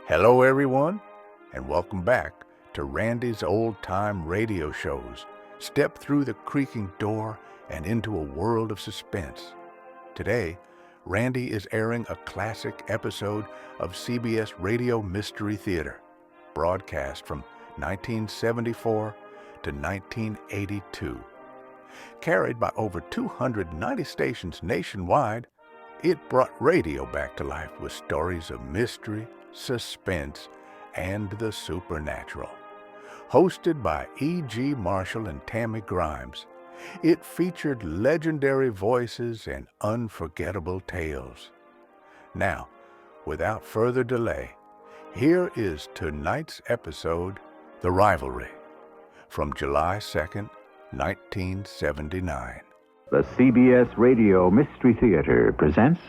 Hello, everyone, and welcome back to Randy's old-time radio shows. Step through the creaking door and into a world of suspense. Today, Randy is airing a classic episode of CBS Radio Mystery Theater, broadcast from 1974 to 1982. Carried by over 290 stations nationwide, it brought radio back to life with stories of mystery, suspense, and the supernatural. Hosted by E.G. Marshall and Tammy Grimes, it featured legendary voices and unforgettable tales. Now, without further delay, here is tonight's episode, The Rivalry, from July 2nd, 1979. The CBS Radio Mystery Theater presents...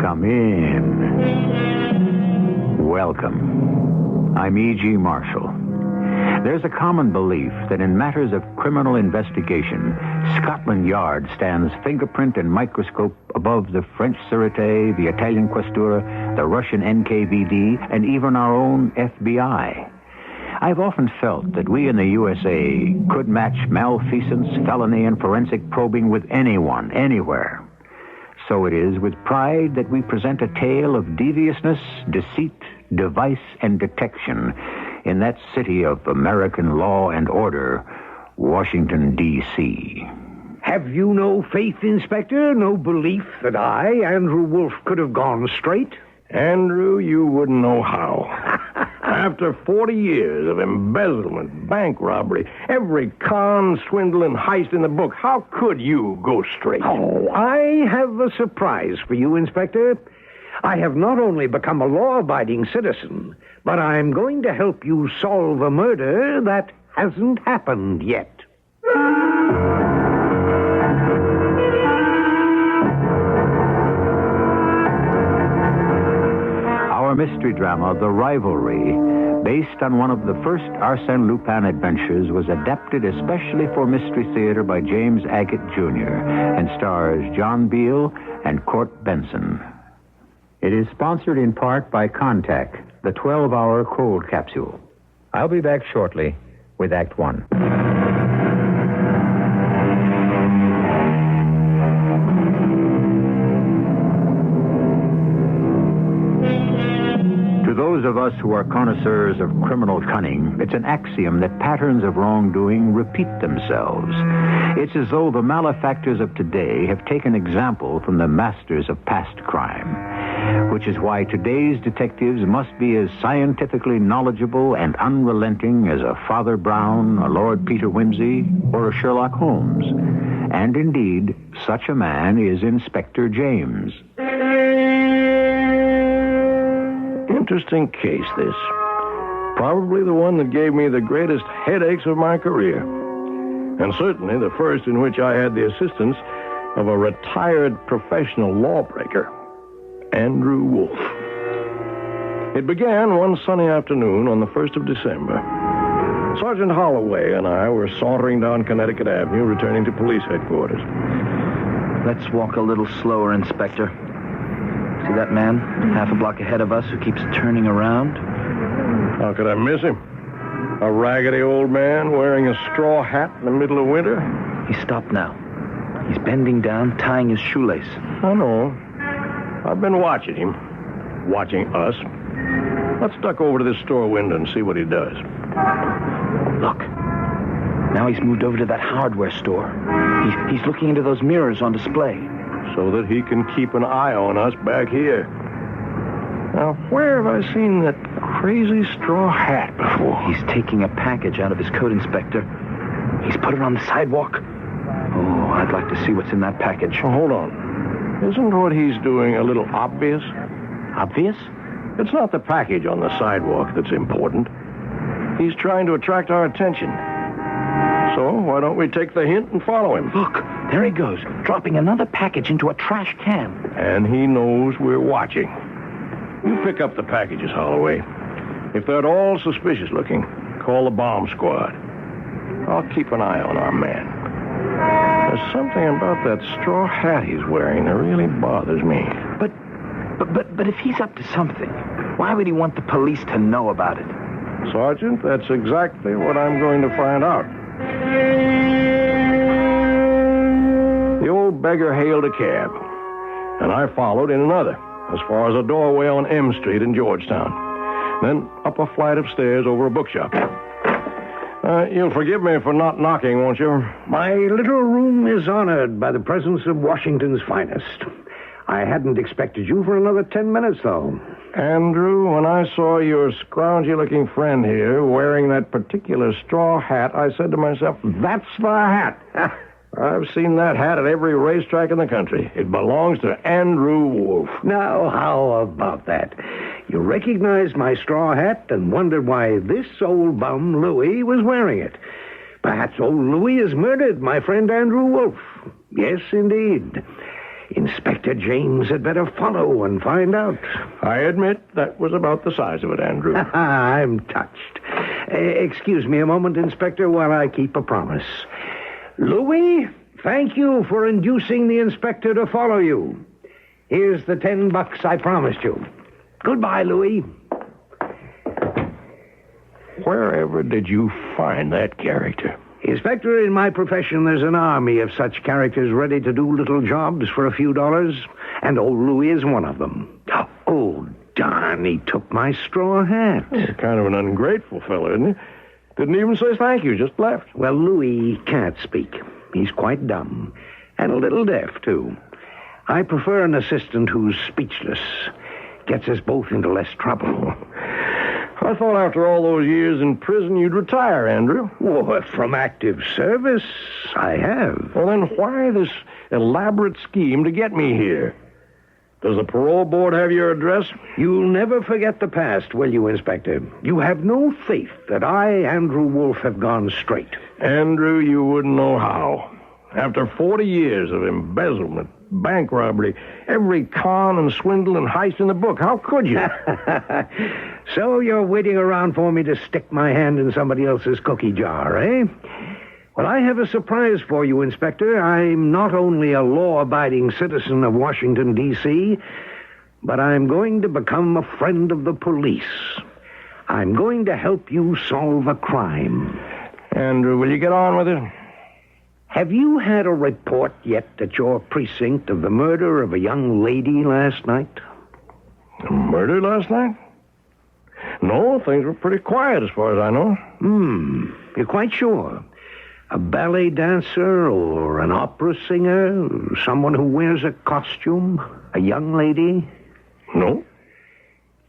Come in. Welcome. I'm E.G. Marshall. There's a common belief that in matters of criminal investigation, Scotland Yard stands fingerprint and microscope above the French Sûreté, the Italian Questura, the Russian NKVD, and even our own FBI. I've often felt that we in the USA could match malfeasance, felony, and forensic probing with anyone, anywhere. So it is with pride that we present a tale of deviousness, deceit, device, and detection in that city of American law and order, Washington, D.C. Have you no faith, Inspector? No belief that I, Andrew Wolfe, could have gone straight? Andrew, you wouldn't know how. After 40 years of embezzlement, bank robbery, every con, swindle, and heist in the book, how could you go straight? Oh, I have a surprise for you, Inspector. I have not only become a law-abiding citizen, but I'm going to help you solve a murder that hasn't happened yet. Our mystery drama, The Rivalry, based on one of the first Arsène Lupin adventures, was adapted especially for Mystery Theater by James Agate Jr. and stars John Beal and Court Benson. It is sponsored in part by Contact, the 12-hour cold capsule. I'll be back shortly with Act One. To those of us who are connoisseurs of criminal cunning, it's an axiom that patterns of wrongdoing repeat themselves. It's as though the malefactors of today have taken example from the masters of past crime, which is why today's detectives must be as scientifically knowledgeable and unrelenting as a Father Brown, a Lord Peter Wimsey, or a Sherlock Holmes. And indeed, such a man is Inspector James. Interesting case, this. Probably the one that gave me the greatest headaches of my career. And certainly the first in which I had the assistance of a retired professional lawbreaker, Andrew Wolfe. It began one sunny afternoon on the 1st of December. Sergeant Holloway and I were sauntering down Connecticut Avenue, returning to police headquarters. Let's walk a little slower, Inspector. See that man half a block ahead of us who keeps turning around? How could I miss him? A raggedy old man wearing a straw hat in the middle of winter? He stopped now. He's bending down, tying his shoelace. I know. I've been watching him. Watching us. Let's duck over to this store window and see what he does. Look. Now he's moved over to that hardware store. He's looking into those mirrors on display. So that he can keep an eye on us back here. Now, where have I seen that crazy straw hat before? He's taking a package out of his coat, Inspector. He's put it on the sidewalk. Oh, I'd like to see what's in that package. Oh, hold on. Isn't what he's doing a little obvious? Obvious? It's not the package on the sidewalk that's important. He's trying to attract our attention. So why don't we take the hint and follow him? Look, there he goes, dropping another package into a trash can. And he knows we're watching. You pick up the packages, Holloway. If they're at all suspicious looking, call the bomb squad. I'll keep an eye on our man. There's something about that straw hat he's wearing that really bothers me. But if he's up to something, why would he want the police to know about it? Sergeant, that's exactly what I'm going to find out. The old beggar hailed a cab, and I followed in another, as far as a doorway on M Street in Georgetown. Then up a flight of stairs over a bookshop. You'll forgive me for not knocking, won't you? My little room is honored by the presence of Washington's finest. I hadn't expected you for another 10 minutes, though. Andrew, when I saw your scroungy-looking friend here wearing that particular straw hat, I said to myself, that's the hat. I've seen that hat at every racetrack in the country. It belongs to Andrew Wolf. Now, how about that? You recognized my straw hat and wondered why this old bum, Louis, was wearing it. Perhaps old Louis has murdered my friend Andrew Wolf. Yes, indeed. Inspector James had better follow and find out. I admit that was about the size of it, Andrew. I'm touched. Excuse me a moment, Inspector, while I keep a promise. Louis, thank you for inducing the inspector to follow you. Here's the $10 I promised you. Goodbye, Louis. Wherever did you find that character? Inspector, in my profession, there's an army of such characters ready to do little jobs for a few dollars, and old Louis is one of them. Oh, darn, he took my straw hat. You're kind of an ungrateful fellow, isn't he? Didn't even say thank you, just left. Well, Louis can't speak. He's quite dumb, and a little deaf, too. I prefer an assistant who's speechless. Gets us both into less trouble. I thought after all those years in prison you'd retire, Andrew. Well, from active service, I have. Well, then why this elaborate scheme to get me here? Does the parole board have your address? You'll never forget the past, will you, Inspector? You have no faith that I, Andrew Wolf, have gone straight. Andrew, you wouldn't know how. After 40 years of embezzlement, bank robbery, every con and swindle and heist in the book, how could you? So you're waiting around for me to stick my hand in somebody else's cookie jar, eh? Well, I have a surprise for you, Inspector. I'm not only a law-abiding citizen of Washington, D.C., but I'm going to become a friend of the police. I'm going to help you solve a crime. Andrew, will you get on with it? Have you had a report yet at your precinct of the murder of a young lady last night? A murder last night? No, things were pretty quiet as far as I know. You're quite sure? A ballet dancer or an opera singer? Or someone who wears a costume? A young lady? No.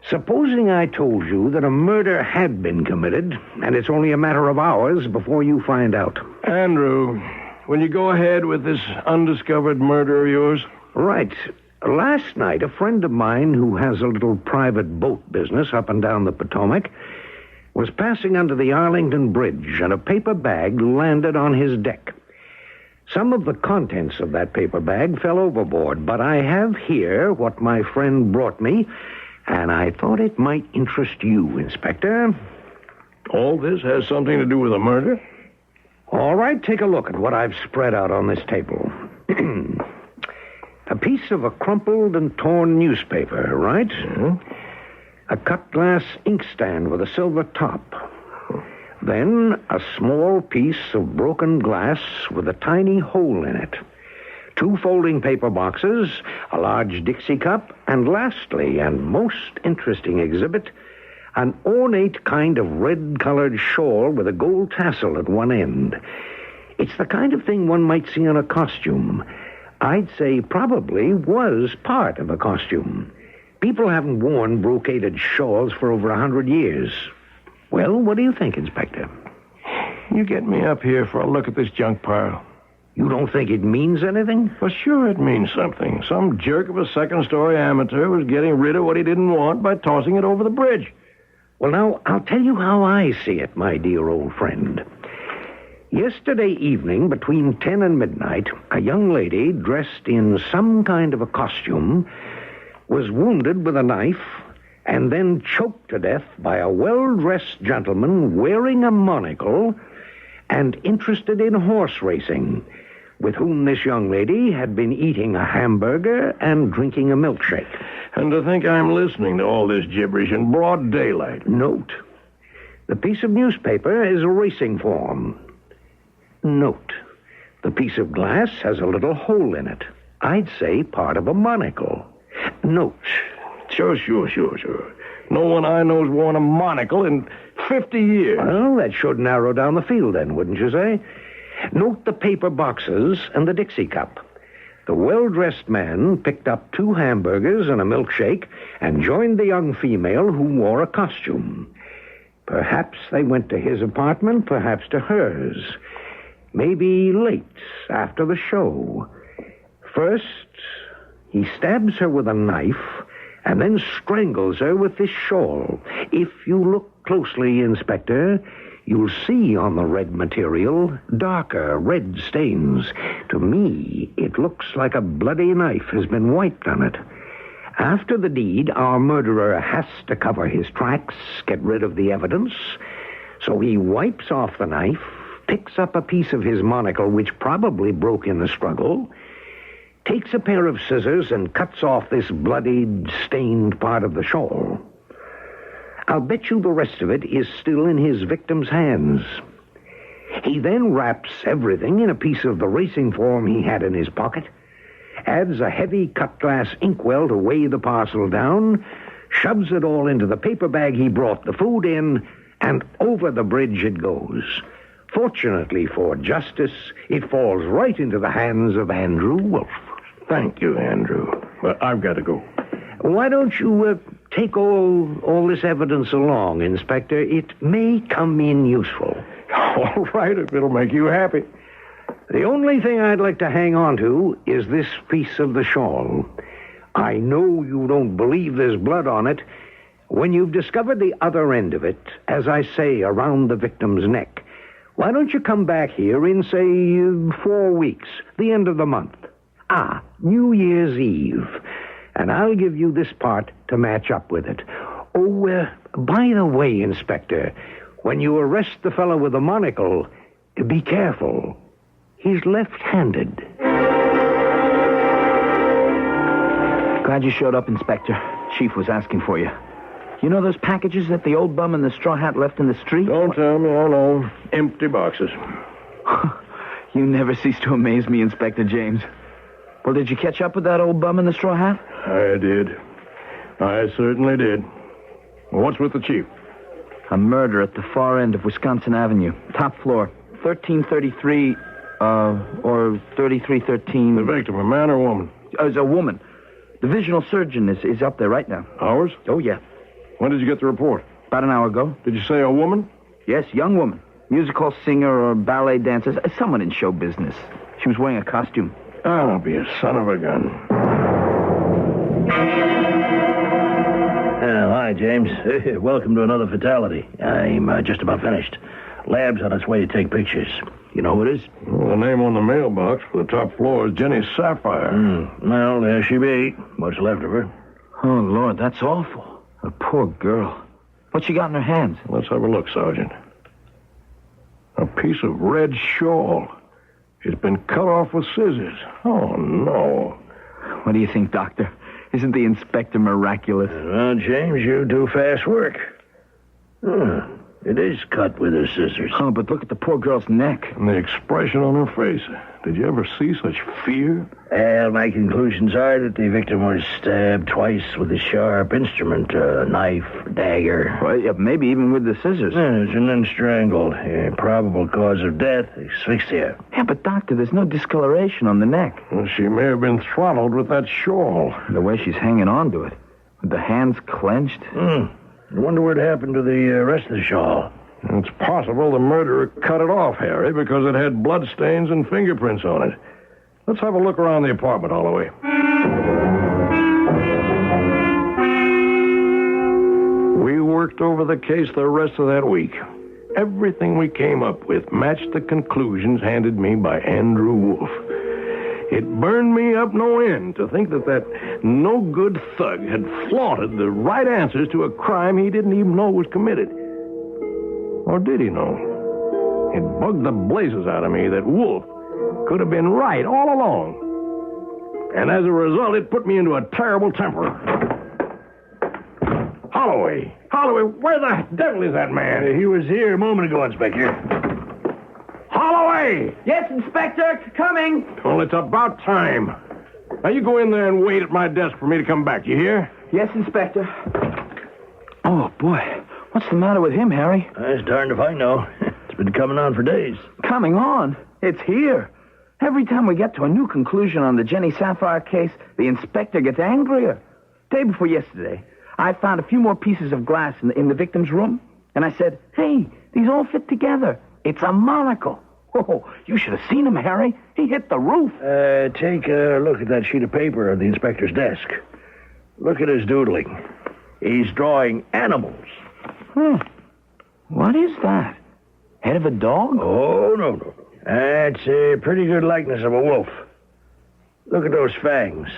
Supposing I told you that a murder had been committed, and it's only a matter of hours before you find out. Andrew, will you go ahead with this undiscovered murder of yours? Right. Last night, a friend of mine who has a little private boat business up and down the Potomac was passing under the Arlington Bridge, and a paper bag landed on his deck. Some of the contents of that paper bag fell overboard, but I have here what my friend brought me, and I thought it might interest you, Inspector. All this has something to do with a murder? All right, take a look at what I've spread out on this table. A piece of a crumpled and torn newspaper, right? Mm-hmm. A cut glass inkstand with a silver top. Then a small piece of broken glass with a tiny hole in it. 2 folding paper boxes, a large Dixie cup, and lastly, and most interesting exhibit, an ornate kind of red-colored shawl with a gold tassel at one end. It's the kind of thing one might see on a costume. I'd say probably was part of a costume. People haven't worn brocaded shawls for over 100 years. Well, what do you think, Inspector? You get me up here for a look at this junk pile. You don't think it means anything? Well, sure it means something. Some jerk of a second-story amateur was getting rid of what he didn't want by tossing it over the bridge. Well, now, I'll tell you how I see it, my dear old friend. Yesterday evening, between 10 and midnight, a young lady dressed in some kind of a costume was wounded with a knife and then choked to death by a well-dressed gentleman wearing a monocle and interested in horse racing, with whom this young lady had been eating a hamburger and drinking a milkshake. And to think I'm listening to all this gibberish in broad daylight. Note, the piece of newspaper is a racing form. Note, the piece of glass has a little hole in it. I'd say part of a monocle. Note. Sure. No one I know's worn a monocle in 50 years. Well, that should narrow down the field then, wouldn't you say? Note the paper boxes and the Dixie cup. The well-dressed man picked up 2 hamburgers and a milkshake and joined the young female who wore a costume. Perhaps they went to his apartment, perhaps to hers. Maybe late, after the show. First, he stabs her with a knife and then strangles her with this shawl. If you look closely, Inspector, you'll see on the red material darker red stains. To me, it looks like a bloody knife has been wiped on it. After the deed, our murderer has to cover his tracks, get rid of the evidence. So he wipes off the knife, picks up a piece of his monocle, which probably broke in the struggle, takes a pair of scissors and cuts off this bloodied, stained part of the shawl. I'll bet you the rest of it is still in his victim's hands. He then wraps everything in a piece of the racing form he had in his pocket, adds a heavy cut-glass inkwell to weigh the parcel down, shoves it all into the paper bag he brought the food in, and over the bridge it goes. Fortunately for justice, it falls right into the hands of Andrew Wolfe. Thank you, Andrew. But I've got to go. Why don't you take all this evidence along, Inspector? It may come in useful. All right, if it'll make you happy. The only thing I'd like to hang on to is this piece of the shawl. I know you don't believe there's blood on it. When you've discovered the other end of it, as I say, around the victim's neck, why don't you come back here in, say, 4 weeks, the end of the month? New Year's Eve. And I'll give you this part to match up with it. Oh, by the way, Inspector, when you arrest the fellow with the monocle, be careful. He's left-handed. Glad you showed up, Inspector. Chief was asking for you. You know those packages that the old bum in the straw hat left in the street? Don't tell me, I know. Empty boxes. You never cease to amaze me, Inspector James. Well, did you catch up with that old bum in the straw hat? I did. I certainly did. Well, what's with the chief? A murder at the far end of Wisconsin Avenue. Top floor. 1333, or 3313. The victim, a man or woman? It's a woman. The visual surgeon is up there right now. Ours? Oh, yeah. When did you get the report? About an hour ago. Did you say a woman? Yes, young woman. Music hall singer or ballet dancer. Someone in show business. She was wearing a costume. I'll be a son of a gun. Hi, James. Welcome to another fatality. I'm just about finished. Lab's on its way to take pictures. You know who it is? Well, the name on the mailbox for the top floor is Jenny Sapphire. Well, there she be. What's left of her? Oh, Lord, that's awful. A poor girl. What she got in her hands? Let's have a look, Sergeant. A piece of red shawl. It's been cut off with scissors. Oh, no. What do you think, Doctor? Isn't the inspector miraculous? Well, James, you do fast work. It is cut with her scissors. Oh, but look at the poor girl's neck. And the expression on her face. Did you ever see such fear? Well, my conclusions are that the victim was stabbed twice with a sharp instrument, a knife, dagger. Well, yeah, maybe even with the scissors. Yes, and then strangled. Probable cause of death, asphyxia. Yeah, but Doctor, there's no discoloration on the neck. Well, she may have been throttled with that shawl. The way she's hanging on to it, with the hands clenched. I wonder what happened to the rest of the shawl. It's possible the murderer cut it off, Harry, because it had bloodstains and fingerprints on it. Let's have a look around the apartment, Holloway. We worked over the case the rest of that week. Everything we came up with matched the conclusions handed me by Andrew Wolfe. It burned me up no end to think that no-good thug had flaunted the right answers to a crime he didn't even know was committed. Or did he know? It bugged the blazes out of me that Wolf could have been right all along. And as a result, it put me into a terrible temper. Holloway, where the devil is that man? He was here a moment ago, Inspector. Holloway! Yes, Inspector, coming. Well, it's about time. Now, you go in there and wait at my desk for me to come back, you hear? Yes, Inspector. Oh, boy. What's the matter with him, Harry? That's darned if I know. It's been coming on for days. Coming on? It's here. Every time we get to a new conclusion on the Jenny Sapphire case, the inspector gets angrier. Day before yesterday, I found a few more pieces of glass in the victim's room, and I said, hey, these all fit together. It's a monocle. Oh, you should have seen him, Harry. He hit the roof. Take a look at that sheet of paper on the inspector's desk. Look at his doodling. He's drawing animals. What is that? Head of a dog? Oh, no. That's a pretty good likeness of a wolf. Look at those fangs.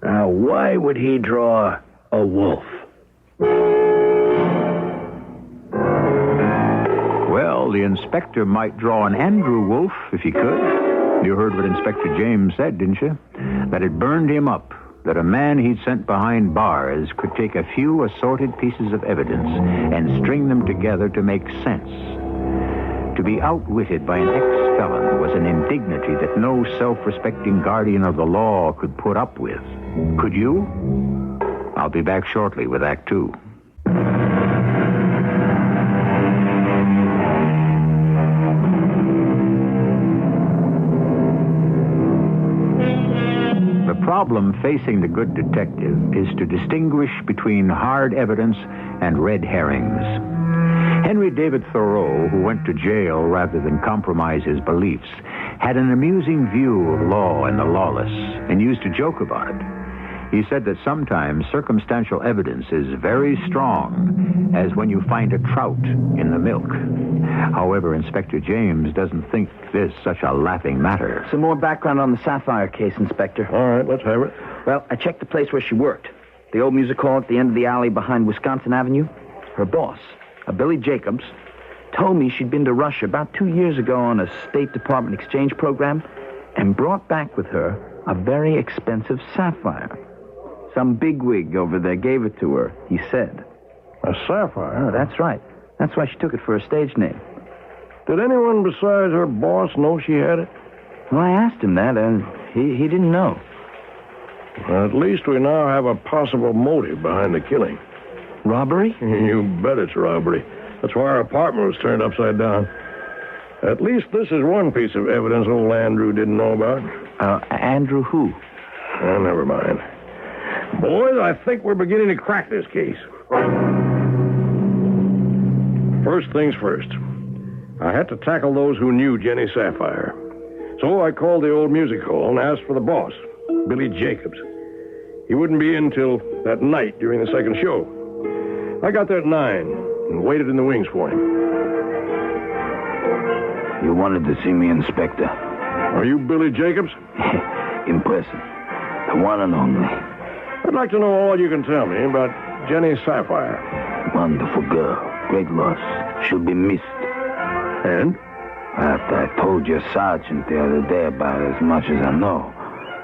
Now, why would he draw a wolf? Well, the inspector might draw an Andrew Wolf if he could. You heard what Inspector James said, didn't you? That it burned him up, that a man he'd sent behind bars could take a few assorted pieces of evidence and string them together to make sense. To be outwitted by an ex-felon was an indignity that no self-respecting guardian of the law could put up with. Could you? I'll be back shortly with Act 2. The problem facing the good detective is to distinguish between hard evidence and red herrings. Henry David Thoreau, who went to jail rather than compromise his beliefs, had an amusing view of law and the lawless and used to joke about it. He said that sometimes circumstantial evidence is very strong, as when you find a trout in the milk. However, Inspector James doesn't think this such a laughing matter. Some more background on the Sapphire case, Inspector. All right, let's have it. Well, I checked the place where she worked. The old music hall at the end of the alley behind Wisconsin Avenue. Her boss, a Billy Jacobs, told me she'd been to Russia about 2 years ago on a State Department exchange program and brought back with her a very expensive sapphire. Some bigwig over there gave it to her, he said. A sapphire? Oh, that's right. That's why she took it for a stage name. Did anyone besides her boss know she had it? Well, I asked him that, and he didn't know. Well, at least we now have a possible motive behind the killing. Robbery? You bet it's robbery. That's why our apartment was turned upside down. At least this is one piece of evidence old Andrew didn't know about. Andrew who? Oh, never mind. Boys, I think we're beginning to crack this case. First things first. I had to tackle those who knew Jenny Sapphire. So I called the old music hall and asked for the boss, Billy Jacobs. He wouldn't be in till that night during the second show. I got there at 9 and waited in the wings for him. You wanted to see me, Inspector. Are you Billy Jacobs? Impressive. The one and only. I'd like to know all you can tell me about Jenny Sapphire. Wonderful girl. Great loss. She'll be missed. And? After I told your sergeant the other day about as much as I know.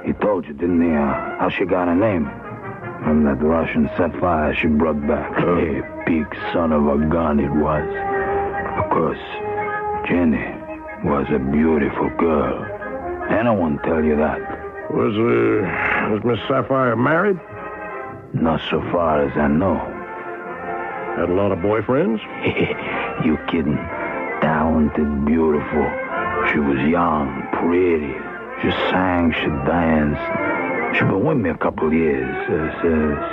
He told you, didn't he, how she got her name? From that Russian sapphire she brought back. A big son of a gun it was. Of course, Jenny was a beautiful girl. And I won't tell you that. Was Miss Sapphire married? Not so far as I know. Had a lot of boyfriends? You kidding. Talented, beautiful. She was young, pretty. She sang, she danced. She's been with me a couple of years,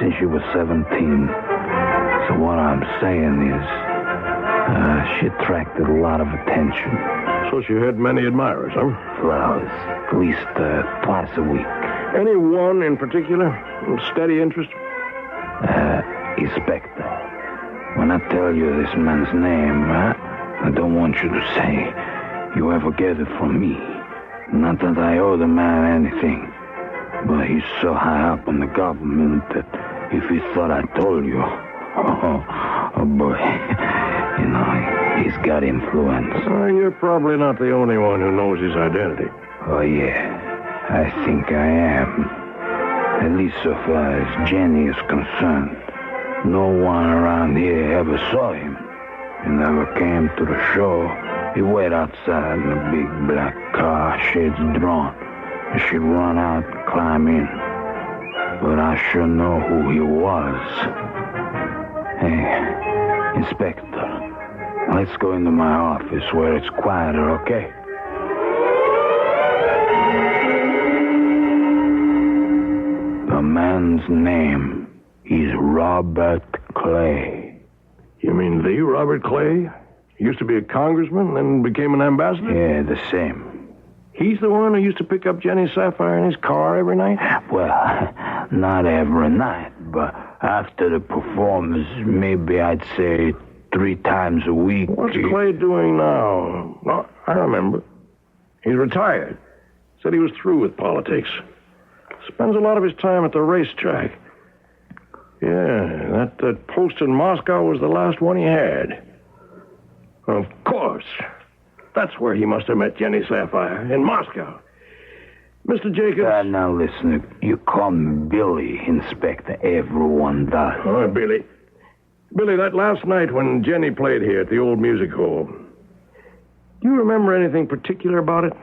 since she was 17. So what I'm saying is, she attracted a lot of attention. So she had many admirers, huh? Flowers, at least twice a week. Any one in particular? Steady interest? Inspector, when I tell you this man's name, I don't want you to say you ever get it from me. Not that I owe the man anything, but he's so high up in the government that if he thought I told you, oh boy, you know, he's got influence. You're probably not the only one who knows his identity. Oh, yeah, I think I am. At least so far as Jenny is concerned. No one around here ever saw him. He never came to the show. He waited outside in a big black car, shades drawn. And she'd run out and climb in. But I sure know who he was. Hey, Inspector, let's go into my office where it's quieter, okay? The man's name is Robert Clay. You mean the Robert Clay? He used to be a congressman, then became an ambassador? Yeah, the same. He's the one who used to pick up Jenny Sapphire in his car every night? Well, not every night, but after the performance, maybe I'd say 3 times a week. What's Clay doing now? No, I remember. He's retired. Said he was through with politics. Spends a lot of his time at the racetrack. Yeah, that post in Moscow was the last one he had. Of course. That's where he must have met Jenny Sapphire, in Moscow. Mr. Jacobs... now listen, you call me Billy, Inspector. Everyone does. All right, Billy. Billy, that last night when Jenny played here at the old music hall, do you remember anything particular about it?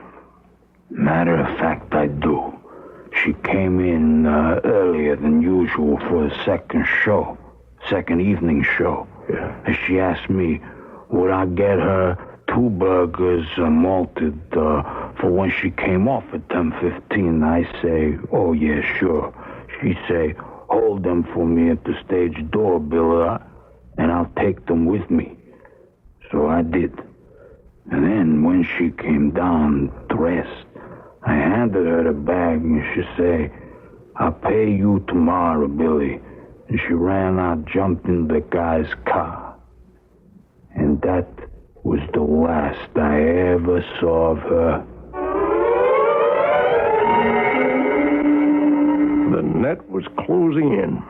Matter of fact, I do. She came in earlier than usual for the second evening show. Yeah. And she asked me, would I get her 2 burgers malted for when she came off at 10:15. I say, oh, yeah, sure. She say, hold them for me at the stage door, Bill, and I'll take them with me. So I did. And then when she came down dressed, I handed her the bag, and she say, I'll pay you tomorrow, Billy. And she ran out, jumped in the guy's car. And that was the last I ever saw of her. The net was closing in.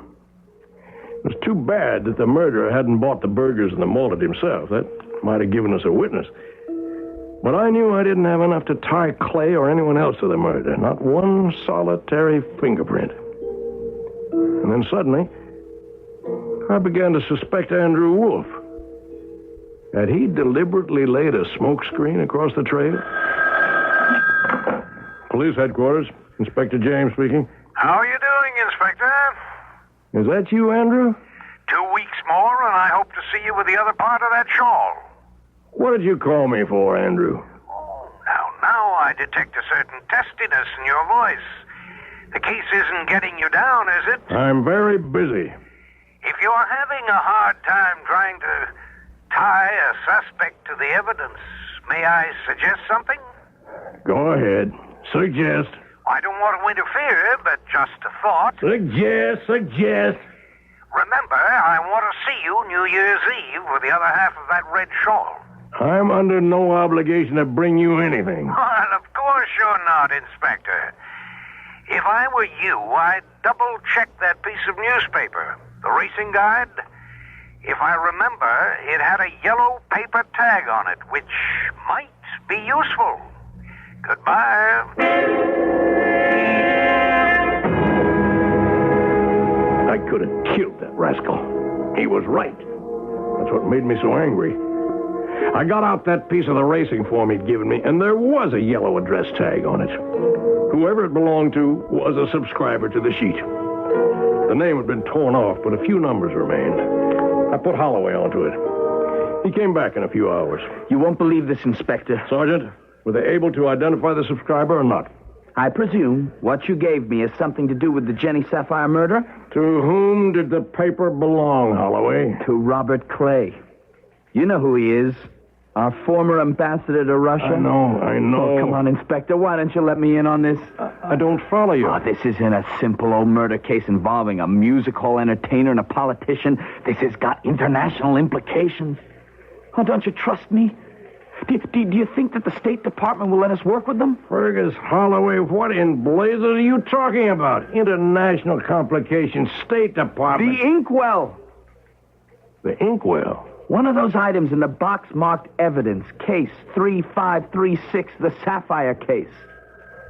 It was too bad that the murderer hadn't bought the burgers and the malted himself. That might have given us a witness. But I knew I didn't have enough to tie Clay or anyone else to the murder. Not one solitary fingerprint. And then suddenly, I began to suspect Andrew Wolf. Had he deliberately laid a smoke screen across the trail? Police headquarters. Inspector James speaking. How are you doing, Inspector? Is that you, Andrew? 2 weeks more, and I hope to see you with the other part of that shawl. What did you call me for, Andrew? Oh, now I detect a certain testiness in your voice. The case isn't getting you down, is it? I'm very busy. If you're having a hard time trying to tie a suspect to the evidence, may I suggest something? Go ahead. Suggest. I don't want to interfere, but just a thought. Suggest. Remember, I want to see you New Year's Eve with the other half of that red shawl. I'm under no obligation to bring you anything. Well, of course you're not, Inspector. If I were you, I'd double-check that piece of newspaper, the racing guide. If I remember, it had a yellow paper tag on it, which might be useful. Goodbye. I could have killed that rascal. He was right. That's what made me so angry. I got out that piece of the racing form he'd given me, and there was a yellow address tag on it. Whoever it belonged to was a subscriber to the sheet. The name had been torn off, but a few numbers remained. I put Holloway onto it. He came back in a few hours. You won't believe this, Inspector. Sergeant, were they able to identify the subscriber or not? I presume what you gave me has something to do with the Jenny Sapphire murder? To whom did the paper belong, Holloway? To Robert Clay. You know who he is. Our former ambassador to Russia. I know. Oh, come on, Inspector. Why don't you let me in on this? I don't follow you. Oh, this isn't a simple old murder case involving a music hall entertainer and a politician. This has got international implications. Oh, don't you trust me? Do you think that the State Department will let us work with them? Fergus Holloway, what in blazes are you talking about? International complications, State Department. The inkwell. The inkwell? One of those items in the box marked evidence, case 3536, the Sapphire case.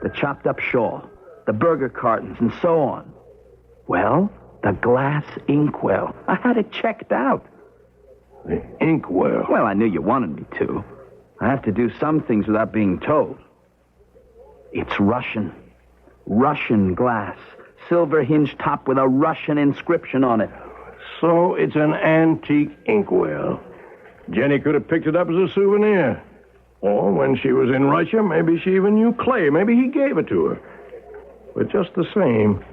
The chopped up shawl, the burger cartons, and so on. Well, the glass inkwell. I had it checked out. The inkwell? Well, I knew you wanted me to. I have to do some things without being told. It's Russian. Russian glass. Silver hinge top with a Russian inscription on it. So it's an antique inkwell. Jenny could have picked it up as a souvenir. Or when she was in Russia, maybe she even knew Clay. Maybe he gave it to her. But just the same,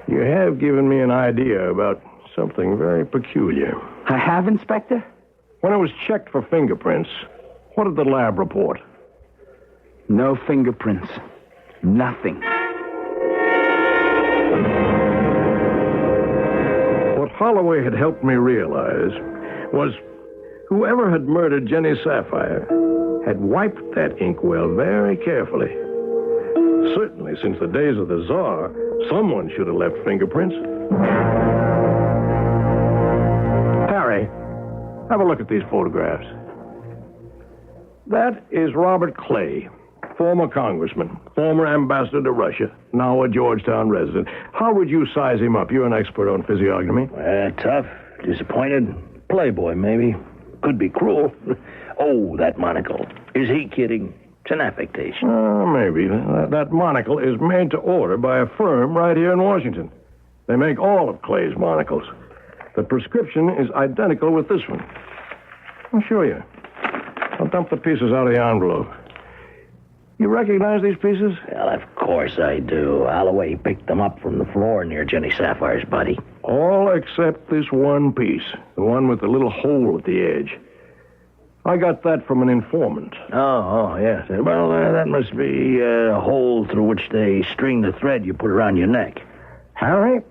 you have given me an idea about something very peculiar. I have, Inspector? When it was checked for fingerprints, what did the lab report? No fingerprints. Nothing. What Holloway had helped me realize was whoever had murdered Jenny Sapphire had wiped that inkwell very carefully. Certainly, since the days of the Tsar, someone should have left fingerprints. Harry, have a look at these photographs. That is Robert Clay, former congressman, former ambassador to Russia, now a Georgetown resident. How would you size him up? You're an expert on physiognomy. Tough, disappointed, playboy, maybe. Could be cruel. Oh, that monocle. Is he kidding? It's an affectation. Maybe. That monocle is made to order by a firm right here in Washington. They make all of Clay's monocles. The prescription is identical with this one. I'll show you. I'll dump the pieces out of the envelope. You recognize these pieces? Well, of course I do. Holloway picked them up from the floor near Jenny Sapphire's body. All except this one piece, the one with the little hole at the edge. I got that from an informant. Oh, yes. Well, that must be a hole through which they string the thread you put around your neck. Harry,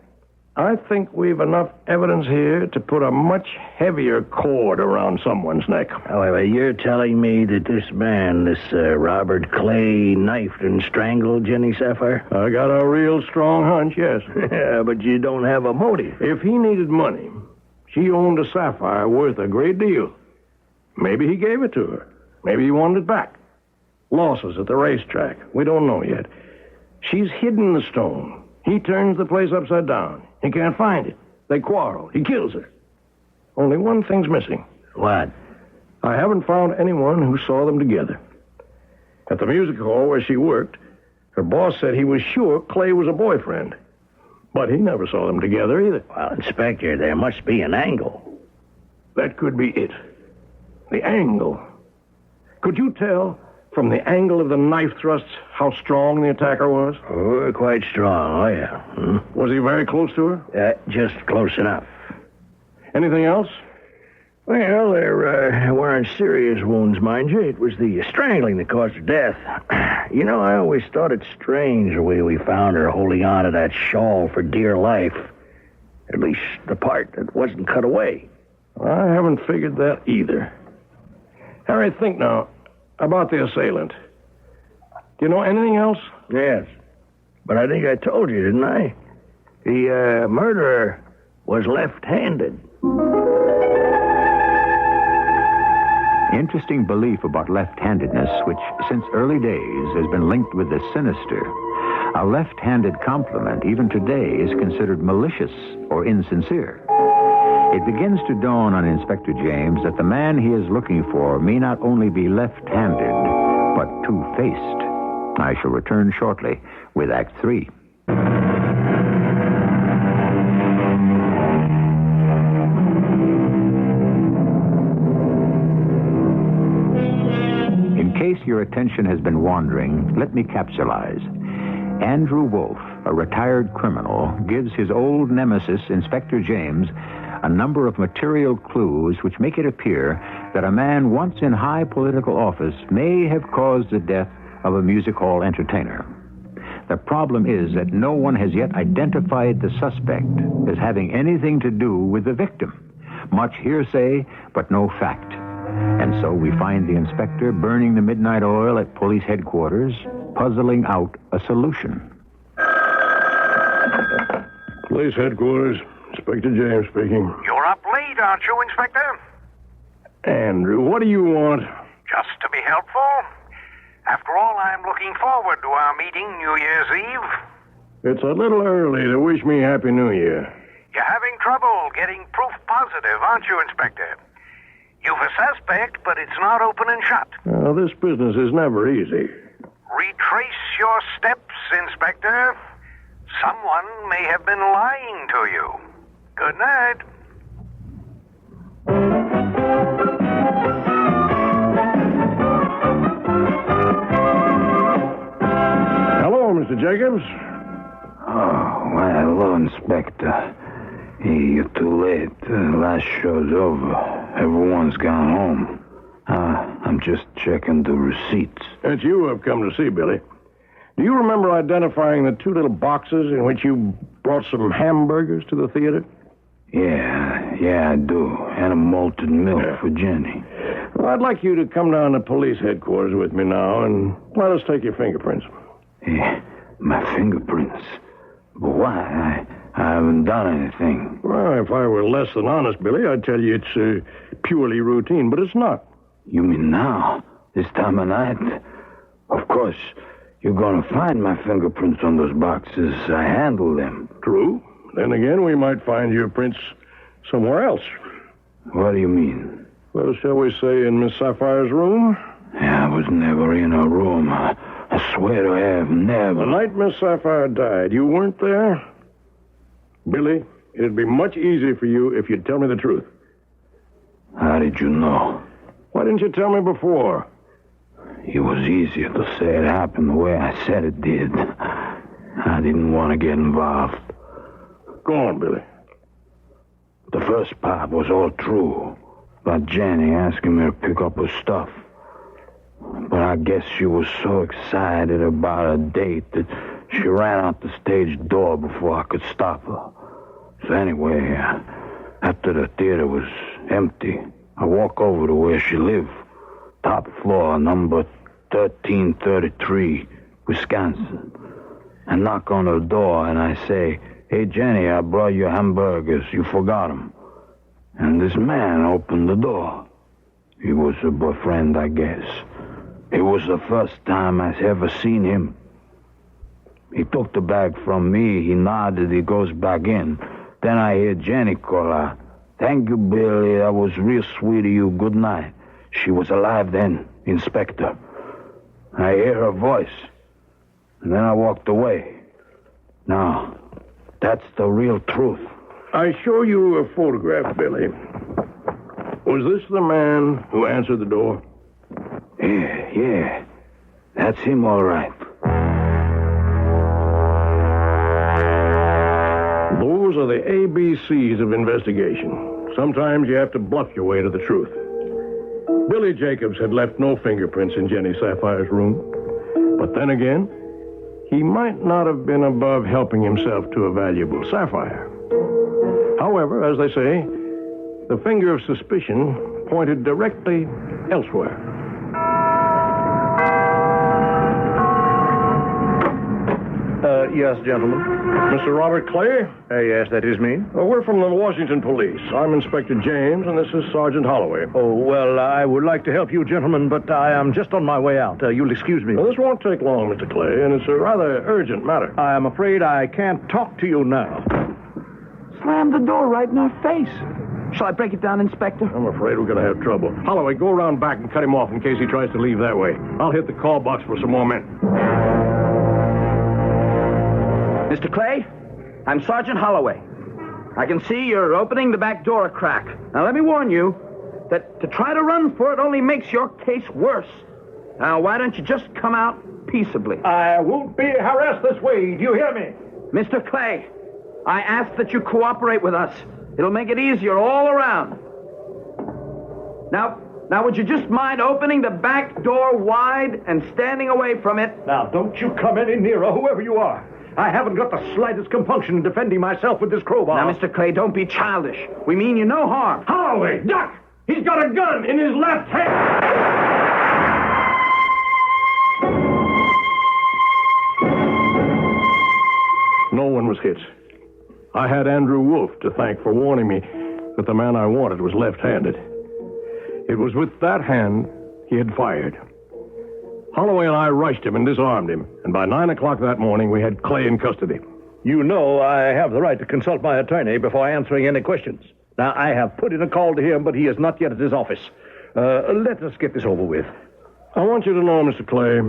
I think we've enough evidence here to put a much heavier cord around someone's neck. However, you're telling me that this man, this Robert Clay, knifed and strangled Jenny Sapphire? I got a real strong hunch, yes. Yeah, but you don't have a motive. If he needed money, she owned a sapphire worth a great deal. Maybe he gave it to her. Maybe he wanted it back. Losses at the racetrack. We don't know yet. She's hidden the stone. He turns the place upside down. He can't find it. They quarrel. He kills her. Only one thing's missing. What? I haven't found anyone who saw them together. At the music hall where she worked, her boss said he was sure Clay was a boyfriend. But he never saw them together either. Well, Inspector, there must be an angle. That could be it. The angle. Could you tell from the angle of the knife thrusts how strong the attacker was? Oh, quite strong, oh yeah. Was he very close to her? Just close enough. Anything else? Well, there weren't serious wounds, mind you. It was the strangling that caused her death. You know, I always thought it strange the way we found her holding on to that shawl for dear life. At least the part that wasn't cut away. I haven't figured that either. Harry, think now about the assailant. Do you know anything else? Yes. But I think I told you, didn't I? The murderer was left-handed. Interesting belief about left-handedness, which since early days has been linked with the sinister. A left-handed compliment, even today, is considered malicious or insincere. It begins to dawn on Inspector James that the man he is looking for may not only be left-handed, but two-faced. I shall return shortly with Act 3. In case your attention has been wandering, let me capsulize. Andrew Wolfe, a retired criminal, gives his old nemesis, Inspector James, a number of material clues which make it appear that a man once in high political office may have caused the death of a music hall entertainer. The problem is that no one has yet identified the suspect as having anything to do with the victim. Much hearsay, but no fact. And so we find the inspector burning the midnight oil at police headquarters, puzzling out a solution. Police headquarters. Inspector James speaking. You're up late, aren't you, Inspector? Andrew, what do you want? Just to be helpful. After all, I'm looking forward to our meeting New Year's Eve. It's a little early to wish me Happy New Year. You're having trouble getting proof positive, aren't you, Inspector? You've a suspect, but it's not open and shut. Well, this business is never easy. Retrace your steps, Inspector. Someone may have been lying to you. Good night. Hello, Mr. Jacobs. Oh, well, hello, Inspector. Hey, you're too late. Last show's over. Everyone's gone home. I'm just checking the receipts. That's you I've come to see, Billy. Do you remember identifying the two little boxes in which you brought some hamburgers to the theater? Yeah, I do. And a malted milk for Jenny. Well, I'd like you to come down to police headquarters with me now and let us take your fingerprints. Hey, my fingerprints? But why? I haven't done anything. Well, if I were less than honest, Billy, I'd tell you it's purely routine, but it's not. You mean now? This time of night? Of course, you're going to find my fingerprints on those boxes. I handle them. True. Then again, we might find your prints somewhere else. What do you mean? Well, shall we say in Miss Sapphire's room? Yeah, I was never in her room. I swear to have never. The night Miss Sapphire died, you weren't there? Billy, it'd be much easier for you if you'd tell me the truth. How did you know? Why didn't you tell me before? It was easier to say it happened the way I said it did. I didn't want to get involved. Go on, Billy. The first part was all true. About Jenny asking me to pick up her stuff. But I guess she was so excited about a date that she ran out the stage door before I could stop her. So anyway, after the theater was empty, I walk over to where she lived. Top floor, number 1333, Wisconsin. I knock on her door and I say, "Hey, Jenny, I brought you hamburgers. You forgot them." And this man opened the door. He was her boyfriend, I guess. It was the first time I've ever seen him. He took the bag from me. He nodded. He goes back in. Then I hear Jenny call out, "Thank you, Billy. That was real sweet of you. Good night." She was alive then, Inspector. I hear her voice. And then I walked away. Now, that's the real truth. I show you a photograph, Billy. Was this the man who answered the door? Yeah. That's him, all right. Those are the ABCs of investigation. Sometimes you have to bluff your way to the truth. Billy Jacobs had left no fingerprints in Jenny Sapphire's room. But then again, he might not have been above helping himself to a valuable sapphire. However, as they say, the finger of suspicion pointed directly elsewhere. Yes, gentlemen. Mr. Robert Clay? Yes, that is me. We're from the Washington Police. I'm Inspector James, and this is Sergeant Holloway. Oh, well, I would like to help you, gentlemen, but I am just on my way out. You'll excuse me. Well, this won't take long, Mr. Clay, and it's a rather urgent matter. I am afraid I can't talk to you now. Slammed the door right in our face. Shall I break it down, Inspector? I'm afraid we're going to have trouble. Holloway, go around back and cut him off in case he tries to leave that way. I'll hit the call box for some more men. Mr. Clay, I'm Sergeant Holloway. I can see you're opening the back door a crack. Now, let me warn you that to try to run for it only makes your case worse. Now, why don't you just come out peaceably? I won't be harassed this way. Do you hear me? Mr. Clay, I ask that you cooperate with us. It'll make it easier all around. Now, would you just mind opening the back door wide and standing away from it? Now, don't you come any nearer, whoever you are. I haven't got the slightest compunction in defending myself with this crowbar. Now, Mr. Clay, don't be childish. We mean you no harm. Holloway, duck! He's got a gun in his left hand. No one was hit. I had Andrew Wolf to thank for warning me that the man I wanted was left-handed. It was with that hand he had fired. Holloway and I rushed him and disarmed him, and by 9 o'clock that morning, we had Clay in custody. You know I have the right to consult my attorney before answering any questions. Now, I have put in a call to him, but he is not yet at his office. Let us get this over with. I want you to know, Mr. Clay,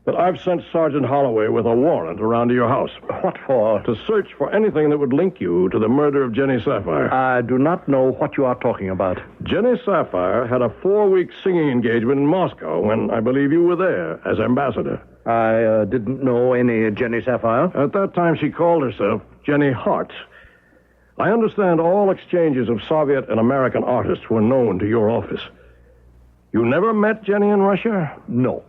that I've sent Sergeant Holloway with a warrant around to your house. What for? To search for anything that would link you to the murder of Jenny Sapphire. I do not know what you are talking about. Jenny Sapphire had a 4-week singing engagement in Moscow when I believe you were there as ambassador. I didn't know any Jenny Sapphire. At that time, she called herself Jenny Hart. I understand all exchanges of Soviet and American artists were known to your office. You never met Jenny in Russia? No.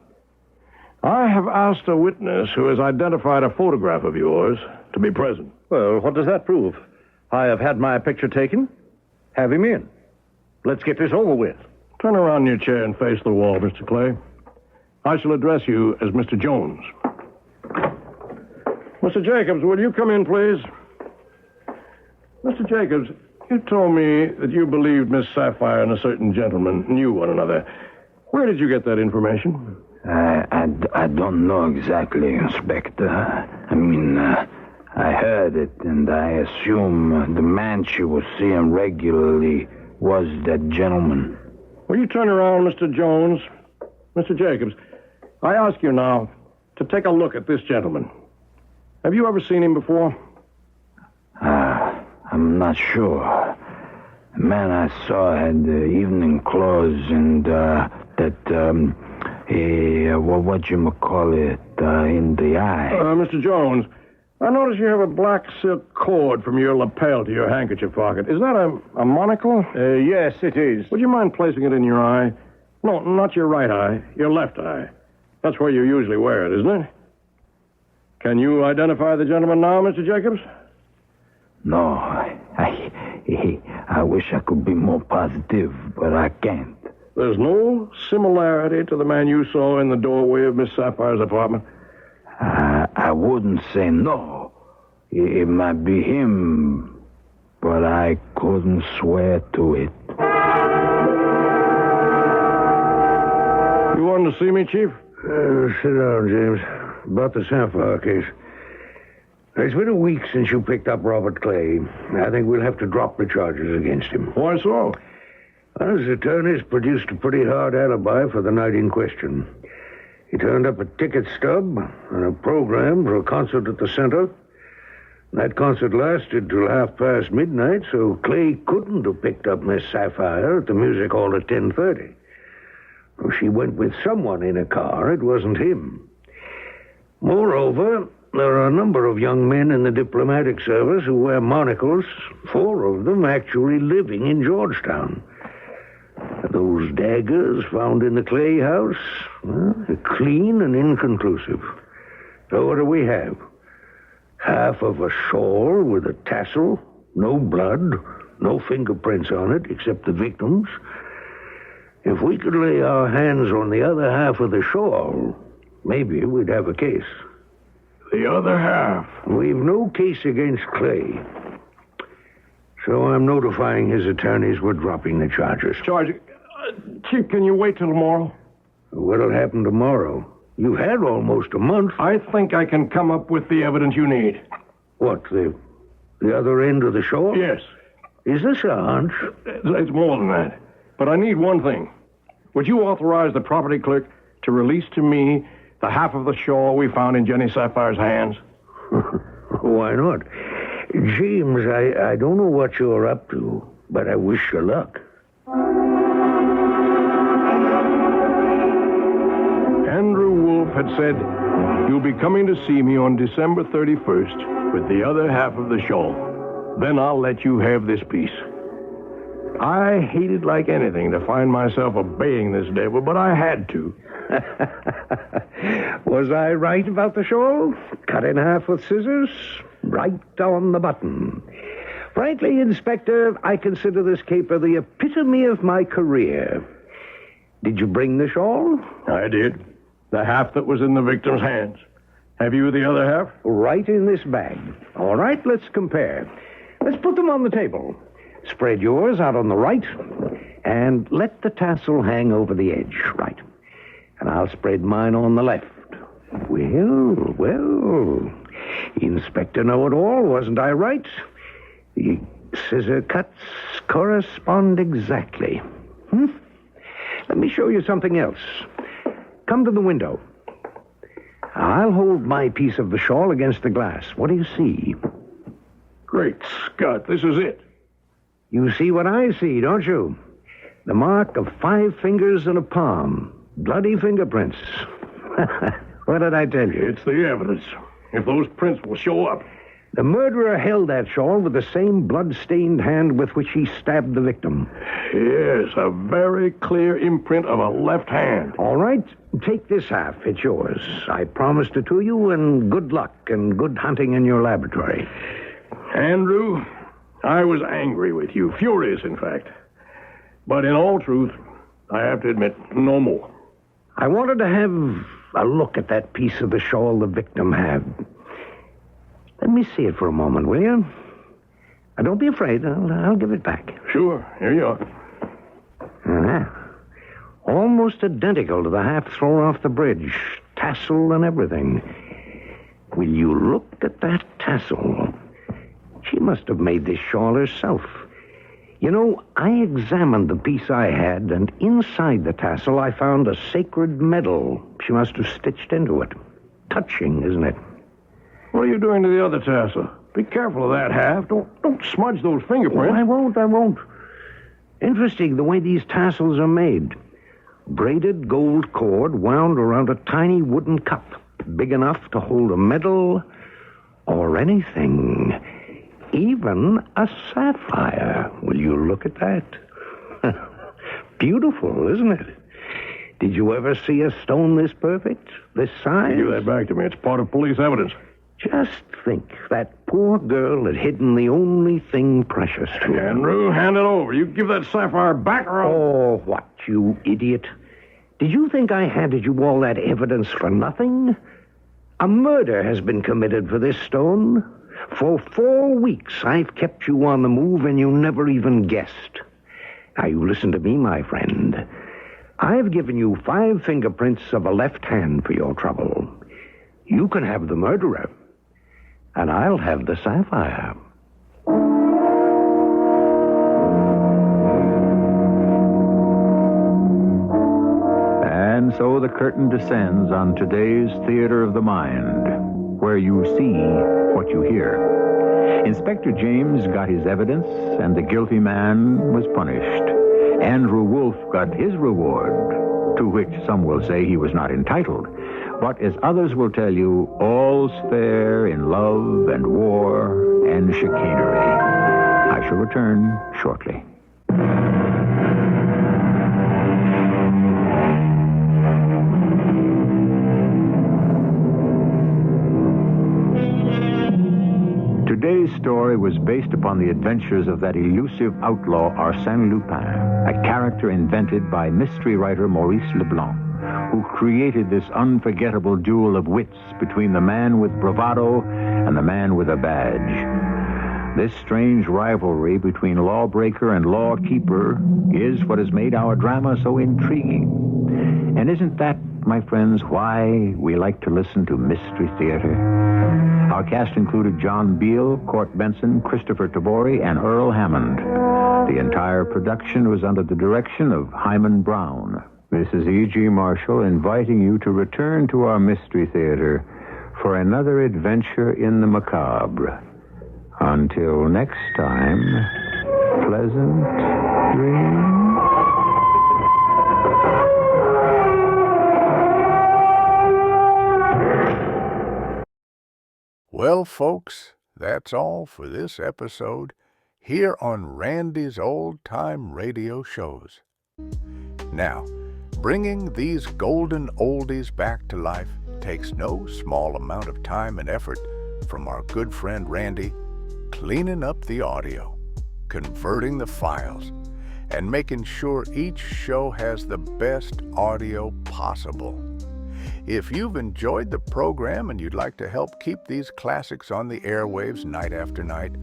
I have asked a witness who has identified a photograph of yours to be present. Well, what does that prove? I have had my picture taken. Have him in. Let's get this over with. Turn around in your chair and face the wall, Mr. Clay. I shall address you as Mr. Jones. Mr. Jacobs, will you come in, please? Mr. Jacobs, you told me that you believed Miss Sapphire and a certain gentleman knew one another. Where did you get that information? I don't know exactly, Inspector. I heard it, and I assume the man she was seeing regularly was that gentleman. Will you turn around, Mr. Jones? Mr. Jacobs, I ask you now to take a look at this gentleman. Have you ever seen him before? I'm not sure. The man I saw had evening clothes and whatchamacallit, in the eye. Mr. Jones, I notice you have a black silk cord from your lapel to your handkerchief pocket. Is that a monocle? Yes, it is. Would you mind placing it in your eye? No, not your right eye, your left eye. That's where you usually wear it, isn't it? Can you identify the gentleman now, Mr. Jacobs? No, I wish I could be more positive, but I can't. There's no similarity to the man you saw in the doorway of Miss Sapphire's apartment? I wouldn't say no. It might be him, but I couldn't swear to it. You wanted to see me, Chief? Sit down, James. About the Sapphire case. It's been a week since you picked up Robert Clay. I think we'll have to drop the charges against him. Why so? His attorneys produced a pretty hard alibi for the night in question. He turned up a ticket stub and a program for a concert at the center. That concert lasted till midnight, so Clay couldn't have picked up Miss Sapphire at the music hall at 10:30. She went with someone in a car. It wasn't him. Moreover, there are a number of young men in the diplomatic service who wear monocles, 4 of them actually living in Georgetown. Those daggers found in the Clay house, they're clean and inconclusive. So what do we have? Half of a shawl with a tassel, no blood, no fingerprints on it except the victim's. If we could lay our hands on the other half of the shawl, maybe we'd have a case. The other half? We've no case against Clay. So I'm notifying his attorneys we're dropping the charges. Chief, can you wait till tomorrow? What'll happen tomorrow? You've had almost a month. I think I can come up with the evidence you need. What, the other end of the shawl? Yes. Is this a hunch? It's more than that. But I need one thing. Would you authorize the property clerk to release to me the half of the shawl we found in Jenny Sapphire's hands? Why not? James, I don't know what you're up to, but I wish you luck. Andrew Wolf had said, "You'll be coming to see me on December 31st with the other half of the shawl. Then I'll let you have this piece." I hated like anything to find myself obeying this devil, but I had to. Was I right about the shawl? Cut in half with scissors? Right on the button. Frankly, Inspector, I consider this caper the epitome of my career. Did you bring the shawl? I did. The half that was in the victim's hands. Have you the other half? Right in this bag. All right, let's compare. Let's put them on the table. Spread yours out on the right, and let the tassel hang over the edge. Right. And I'll spread mine on the left. Well. Inspector Know-It-All, wasn't I right? The scissor cuts correspond exactly. Let me show you something else. Come to the window. I'll hold my piece of the shawl against the glass. What do you see? Great Scott, this is it. You see what I see, don't you? The mark of 5 fingers and a palm. Bloody fingerprints. What did I tell you? It's the evidence. If those prints will show up. The murderer held that shawl with the same blood-stained hand with which he stabbed the victim. Yes, a very clear imprint of a left hand. All right, take this half. It's yours. I promised it to you, and good luck and good hunting in your laboratory. Andrew, I was angry with you. Furious, in fact. But in all truth, I have to admit, no more. I wanted to have a look at that piece of the shawl the victim had. Let me see it for a moment, will you? Now, don't be afraid. I'll give it back. Sure. Here you are. Almost identical to the half thrown off the bridge. Tassel and everything. Will you look at that tassel? She must have made this shawl herself. You know, I examined the piece I had, and inside the tassel I found a sacred medal she must have stitched into it. Touching, isn't it? What are you doing to the other tassel? Be careful of that half. Don't smudge those fingerprints. Oh, I won't. Interesting the way these tassels are made. Braided gold cord wound around a tiny wooden cup, big enough to hold a medal or anything. Even a sapphire. Will you look at that? Beautiful, isn't it? Did you ever see a stone this perfect? This size? Give that back to me. It's part of police evidence. Just think, that poor girl had hidden the only thing precious to her. Andrew, hand it over. You give that sapphire back or I'll... Oh, what, you idiot. Did you think I handed you all that evidence for nothing? A murder has been committed for this stone. For 4 weeks, I've kept you on the move, and you never even guessed. Now, you listen to me, my friend. I've given you 5 fingerprints of a left hand for your trouble. You can have the murderer, and I'll have the sapphire. And so the curtain descends on today's Theater of the Mind, where you see what you hear. Inspector James got his evidence, and the guilty man was punished. Andrew Wolf got his reward, to which some will say he was not entitled. But as others will tell you, all's fair in love and war and chicanery. I shall return shortly. Today's story was based upon the adventures of that elusive outlaw Arsène Lupin, a character invented by mystery writer Maurice Leblanc, who created this unforgettable duel of wits between the man with bravado and the man with a badge. This strange rivalry between lawbreaker and lawkeeper is what has made our drama so intriguing. And isn't that, my friends, why we like to listen to Mystery Theater? Our cast included John Beal, Court Benson, Kristoffer Tabori, and Earl Hammond. The entire production was under the direction of Hyman Brown. This is E.G. Marshall inviting you to return to our Mystery Theater for another adventure in the macabre. Until next time, pleasant dreams. Well, folks, that's all for this episode here on Randy's Old Time Radio Shows. Now, bringing these golden oldies back to life takes no small amount of time and effort from our good friend Randy cleaning up the audio, converting the files, and making sure each show has the best audio possible. If you've enjoyed the program and you'd like to help keep these classics on the airwaves night after night,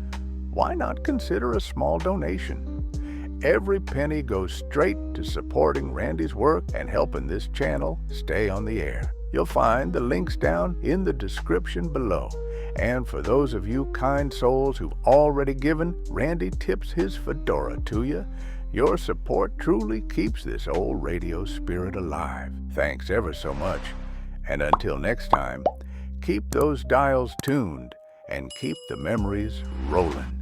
why not consider a small donation? Every penny goes straight to supporting Randy's work and helping this channel stay on the air. You'll find the links down in the description below. And for those of you kind souls who've already given, Randy tips his fedora to you. Your support truly keeps this old radio spirit alive. Thanks ever so much. And until next time, keep those dials tuned and keep the memories rolling.